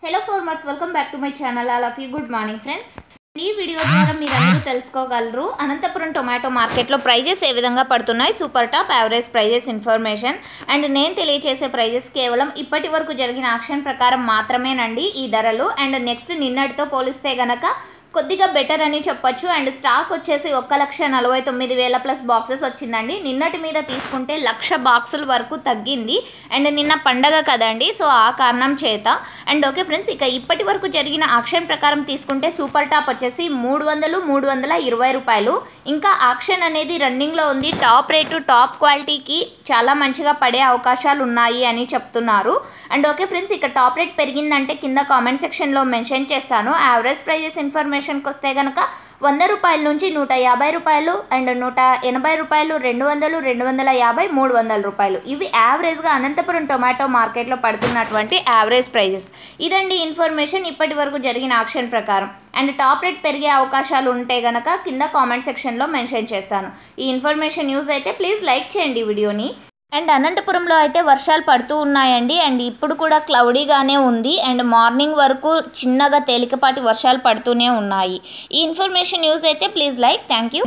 Hello farmers, welcome back to my channel. All of you good morning friends. ఈ video ద్వారా మీరందరూ తెలుసుకోగలరు Anantapuram tomato మార్కెట్లో ప్రైజెస్ ఏ విధంగా పడుతున్నాయి, super top, average prices information. And నేను తెలియజేసే ప్రైజెస్ కేవలం ఇప్పటి వరకు జరిగిన ఆక్షన్ ప్రకారం మాత్రమేనండి ఈ ధరలు. అండ్ నెక్స్ట్ నిన్నటితో పోలిస్తే గనక కొద్దిగా బెటర్ అని చెప్పొచ్చు. అండ్ స్టాక్ వచ్చేసి 1,49,000 ప్లస్ బాక్సెస్ వచ్చిందండి. నిన్నటి మీద తీసుకుంటే 1,00,000 బాక్సుల వరకు తగ్గింది. అండ్ నిన్న పండగ కదండి, సో ఆ కారణం చేత. అండ్ ఓకే ఫ్రెండ్స్, ఇక ఇప్పటి వరకు జరిగిన ఆక్షన్ ప్రకారం తీసుకుంటే సూపర్ టాప్ వచ్చేసి 300-320 రూపాయలు. ఇంకా ఆక్షన్ అనేది రన్నింగ్లో ఉంది. టాప్ రేటు టాప్ క్వాలిటీకి చాలా మంచిగా పడే అవకాశాలు ఉన్నాయి అని చెప్తున్నారు. అండ్ ఓకే ఫ్రెండ్స్, ఇక టాప్ రేట్ పెరిగిందంటే కింద కామెంట్ సెక్షన్లో మెన్షన్ చేస్తాను. యావరేజ్ ప్రైజెస్ ఇన్ఫర్మేషన్కి వస్తే కనుక 100 రూపాయల నుంచి 150 రూపాయలు, అండ్ 180 రూపాయలు, 200, 250, 300 రూపాయలు. ఇవి యావరేజ్గా అనంతపురం టొమాటో మార్కెట్లో పడుతున్నటువంటి యావరేజ్ ప్రైజెస్. ఇదండి ఇన్ఫర్మేషన్ ఇప్పటి వరకు జరిగిన ఆక్షన్ ప్రకారం. అండ్ టాప్ రేట్ పెరిగే అవకాశాలు ఉంటే కనుక కింద కామెంట్ సెక్షన్లో మెన్షన్ చేస్తాను. ఈ ఇన్ఫర్మేషన్ యూజ్ అయితే ప్లీజ్ లైక్ చేయండి వీడియోని. అండ్ అనంతపురంలో అయితే వర్షాలు పడుతూ ఉన్నాయండి. అండ్ ఇప్పుడు కూడా క్లౌడీగానే ఉంది. అండ్ మార్నింగ్ వరకు చిన్నగా తేలికపాటి వర్షాలు పడుతూనే ఉన్నాయి. ఈ ఇన్ఫర్మేషన్ యూజ్ అయితే ప్లీజ్ లైక్. Thank you.